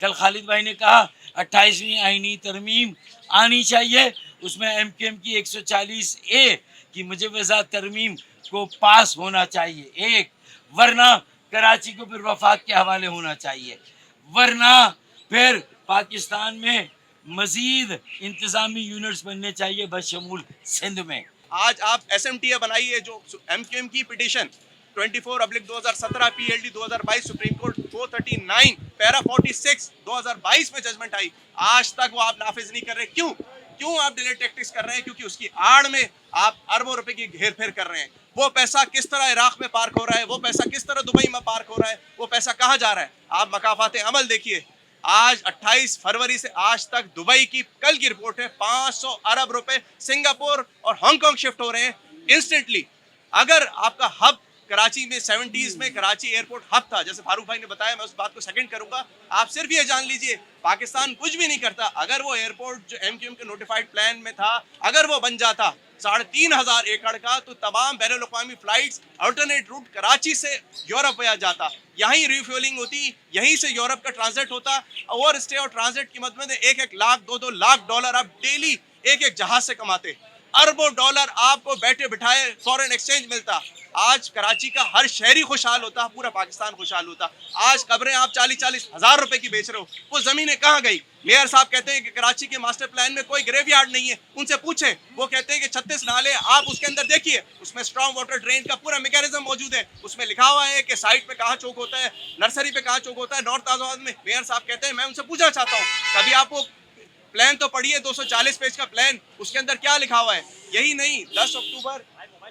कल खालिद भाई ने कहा 28वीं आईनी तरमीम आनी चाहिए, उसमें एमकेएम की 140A की मुजव्वज़ा तरमीम को पास होना चाहिए एक, वरना कराची को फिर वफाक के हवाले होना चाहिए, वरना फिर पाकिस्तान में मजीद इंतज़ामी यूनिट्स बनने चाहिए बशमूल सिंध में। आज आप एसएमटीए बनाइए जो एमक्यूएम की petition 24/2017 PLD 2022 supreme court 439 para 46 2022 में जजमेंट आई, आज तक वो आप नाफिज नहीं कर रहे। क्यों आप डिले टैक्टिक्स कर रहे हैं? क्योंकि उसकी आड़ में आप अरबों रुपए की घेर फेर कर रहे हैं। वो पैसा किस तरह इराक में पार्क हो रहा है, वो पैसा किस तरह दुबई में पार्क हो रहा है, वो पैसा कहाँ जा रहा है? आप मकाफाते अमल देखिए। आज 28 फरवरी से आज तक दुबई की कल की रिपोर्ट है 500 अरब रुपए सिंगापुर और हांगकांग शिफ्ट हो रहे हैं इंस्टेंटली। अगर आपका हब कराची में 70s में कराची एयरपोर्ट हब था, जैसे फारूक भाई ने बताया, मैं उस बात को सेकंड करूंगा। आप सिर्फ ये जान लीजिए पाकिस्तान कुछ भी नहीं करता। अगर वो एयरपोर्ट जो एमक्यूएम के नोटिफाइड प्लान में था, अगर वो बन जाता 3,500 एकड़ का, तो तमाम बैन अवी फ्लाइट्स अल्टरनेट रूट कराची से यूरोप आ जाता, यहीं रिफ्यूलिंग होती, यहीं से यूरोप का ट्रांजिट होता। ओवर स्टे और ट्रांजिट की मद में 1-1 लाख 2-2 लाख डॉलर आप डेली एक जहाज से कमाते, अरबों डॉलर आपको बैठे बिठाए फॉरेन एक्सचेंज मिलता। आज कराची का हर शहरी खुशहाल होता, पूरा पाकिस्तान खुशहाल होता। आज कब्रें आप 40-40 हज़ार रुपए की बेच रहे हो, वो जमीनें कहाँ गई? मेयर साहब कहते हैं कि कराची के मास्टर प्लान में कोई ग्रेवयार्ड नहीं है, उनसे पूछें, वो कहते हैं कि 36 नाले, आप उसके अंदर देखिए, उसमें स्ट्रॉन्ग वाटर ड्रेन का पूरा मैकेनिज्म मौजूद है। उसमें लिखा हुआ है कि साइट पे कहाँ चौक होता है, नर्सरी पे कहाँ चौक होता है, नॉर्थ आजाद में। मेयर साहब कहते हैं, मैं उनसे पूछना चाहता हूँ, कभी आप वो प्लान तो पढ़िए, 240 पेज का प्लान, उसके अंदर क्या लिखा हुआ है? यही नहीं,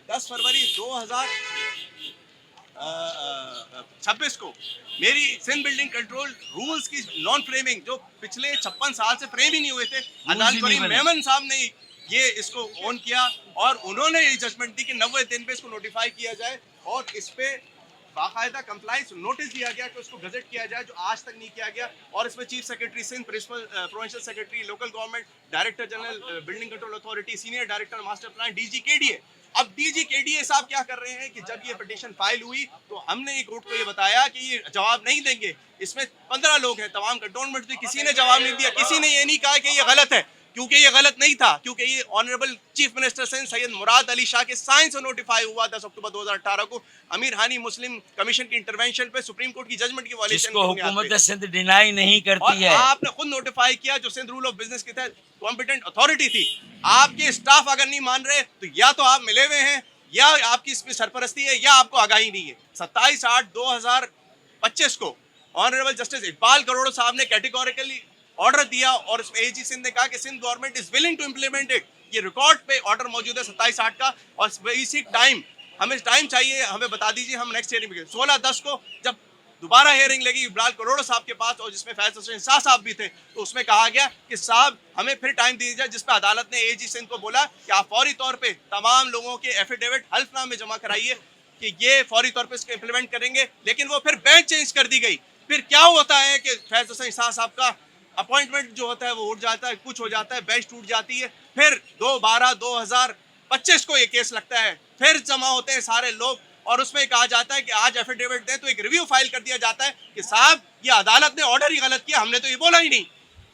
10 फरवरी 2026 को मेरी सिंध बिल्डिंग कंट्रोल रूल्स की नॉन फ्रेमिंग, जो पिछले 56 साल से फ्रेम ही नहीं हुए थे, अदाल करीम मेमन साहब ने ये इसको ऑन किया और उन्होंने ये जजमेंट दी कि 90 दिन पे इसको नोटिफाई किया जाए और इस पे बाकायदा कंप्लाइंस नोटिस दिया गया कि उसको गजट किया जाए, जो आज तक नहीं किया गया। और इसमें chief secretary Sindh, principal provincial secretary local government, director general building control authority, senior director master plan, DG KDA. अब डीजी केडीए साहब क्या कर रहे हैं कि जब ये पिटीशन फाइल हुई तो हमने कोर्ट को ये बताया कि ये जवाब नहीं देंगे। इसमें 15 लोग हैं, तमाम कंटोनमेंट थी, किसी ने जवाब नहीं दिया, किसी ने ये नहीं कहा कि ये गलत है, क्योंकि ये गलत नहीं था, क्योंकि ये honourable chief minister Sindh Syed Murad Ali Shah के साइन से नोटिफाई हुआ 10 अक्टूबर 2018 को अमीर हानी मुस्लिम कमीशन की इंटरवेंशन पे सुप्रीम कोर्ट की जजमेंट की वायलेशन जिसको हुकूमत सिंध डिनाई नहीं करती है। आपने खुद नोटिफाई किया, जो सिंध रूल ऑफ बिजनेस के तहत कॉम्पिटेंट अथॉरिटी थी। आपके स्टाफ अगर नहीं मान रहे तो या तो आप मिले हुए हैं, या आपकी इसमें सरपरस्ती है, या आपको आगाही नहीं है। 27/8/2025 को ऑनरेबल जस्टिस इकबाल करोड़ साहब ने कैटेगोरिकली ऑर्डर दिया और उसमें एजी सिंध ने कहा कि Sindh government is willing to implement it. ये रिकॉर्ड पे ऑर्डर मौजूद है 27/8 का, और इसी टाइम हमें चाहिए, हमें बता दीजिए, हम नेक्स्ट हियरिंग 16/10 को जब दोबारा हियरिंग लगी इकबाल करोड़ साहब के पास, और जिसमें फैज हुसैन शाह साहब भी थे, तो उसमें कहा गया कि साहब हमें फिर टाइम दीजिए जाए, जिस पर अदालत ने एजी सिंध को बोला कि आप फौरी तौर पे तमाम लोगों के एफिडेविट हल्फनामे जमा कराइए कि ये फौरी तौर पे इसको इम्प्लीमेंट करेंगे। लेकिन वो फिर बेंच चेंज कर दी गई। फिर क्या होता है कि फैज हुसैन शाह साहब का अपॉइंटमेंट जो होता है वो उठ जाता है, कुछ हो जाता है, बेंच टूट जाती है। फिर 2/12/2025 को ये केस लगता है, फिर जमा होते हैं सारे लोग और उसमें कहा जाता है कि आज एफिडेविट दें, तो एक रिव्यू फाइल कर दिया जाता है कि साहब ये अदालत ने ऑर्डर ही गलत किया, हमने तो ये बोला ही नहीं।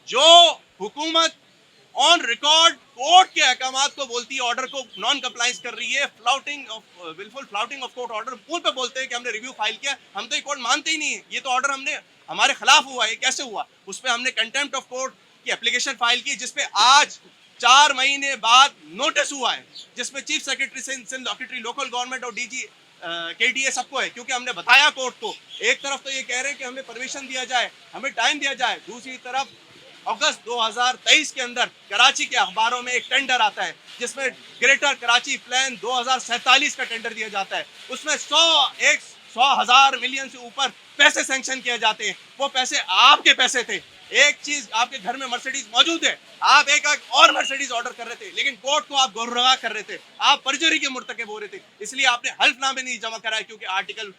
जो हुकूमत ऑन रिकॉर्ड कोर्ट के अहकामात को बोलती है, ऑर्डर को नॉन कंप्लाइंस कर रही है, wilful flouting of court order, मुंह पे बोलते हैं कि हमने रिव्यू फाइल किया, हम तो ये कोर्ट मानते ही नहीं है, ये तो ऑर्डर हमने हमारे खिलाफ हुआ है, कैसे हुआ? उस पर हमने कंटेम्प्ट ऑफ कोर्ट की एप्लीकेशन फाइल की, जिसपे आज 4 महीने बाद नोटिस हुआ है, जिसमें chief secretary Sindh local government और डीजी केडीए सबको है, क्योंकि हमने बताया कोर्ट को। एक तरफ तो ये कह रहे हैं कि हमें परमिशन दिया जाए, हमें टाइम दिया जाए, दूसरी तरफ अगस्त 2023 के अंदर कराची के अखबारों में एक टेंडर आता है जिसमें ग्रेटर कराची प्लान 2047 का टेंडर दिया जाता है। उसमें 100,000 मिलियन से ऊपर पैसे सैंक्शन किए जाते हैं। वो पैसे आपके पैसे थे। एक चीज, आपके घर में मर्सिडीज मौजूद है, आप एक और मर्सिडीज ऑर्डर कर रहे थे, लेकिन कोर्ट को आप गुर्रगा कर रहे थे, आप परजुरी के मुर्तकब हो रहे थे, इसलिए आपने हल्फनामे नहीं जमा कराया, क्योंकि आर्टिकल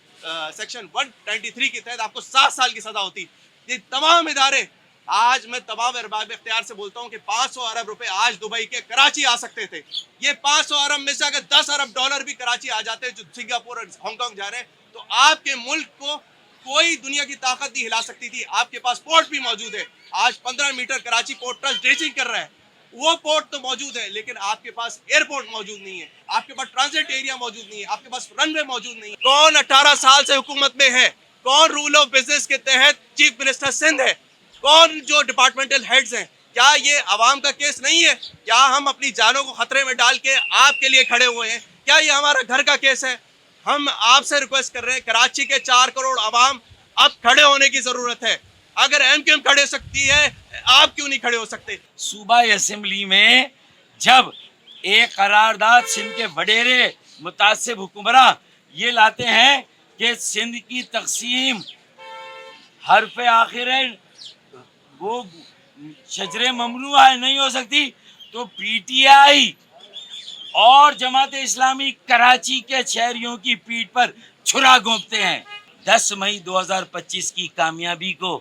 सेक्शन 193 के तहत आपको 7 साल की सजा होती। ये तमाम इदारे, आज मैं तमाम अरबाब इख्तियार से बोलता हूँ कि 500 अरब रुपए आज दुबई के कराची आ सकते थे। ये 500 अरब में से अगर 10 अरब डॉलर भी कराची आ जाते जो सिंगापुर और हांगकांग जा रहे हैं, तो आपके मुल्क को कोई दुनिया की ताकत नहीं हिला सकती थी। आपके पास पोर्ट भी मौजूद है। आज 15 metre Karachi port trust dredging कर रहा है, वो पोर्ट तो मौजूद है, लेकिन आपके पास एयरपोर्ट मौजूद नहीं है, आपके पास ट्रांजिट एरिया मौजूद नहीं है, आपके पास रनवे मौजूद नहीं है। कौन 18 साल से हुकूमत में है? कौन रूल ऑफ बिजनेस के तहत चीफ मिनिस्टर सिंध है? कौन जो डिपार्टमेंटल हेड्स हैं? क्या ये आवाम का केस नहीं है? क्या हम अपनी जानों को खतरे में डाल के आपके लिए खड़े हुए हैं? क्या ये हमारा घर का केस है? हम आपसे रिक्वेस्ट कर रहे हैं, कराची के 4 करोड़ आवाम, अब खड़े होने की जरूरत है। अगर एमक्यूएम खड़े हो सकती है, आप क्यों नहीं खड़े हो सकते? सूबाई असेंबली में जब एक करारदाद सिंध के वडेरे मुतासिब हुक्मरान ये लाते हैं कि सिंध की तकसीम हरफ आखिर है, वो शजरे ममनुआ है, नहीं हो सकती, तो पीटीआई और जमात इस्लामी कराची के शहरियों की पीठ पर छुरा घोंपते हैं। 10 मई 2025 की कामयाबी को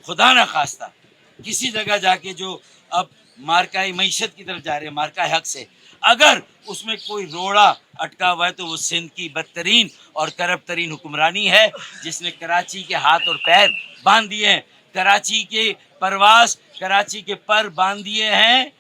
खुदा न खास्ता किसी जगह जाके जो अब मार्का मईशत की तरफ जा रहे हैं, मार्का हक से, अगर उसमें कोई रोड़ा अटका हुआ है तो वो सिंध की बदतरीन और करप्ट तरीन हुक्मरानी है, जिसने कराची के हाथ और पैर बांध दिए हैं, कराची के परवास, कराची के पर बांध दिए हैं।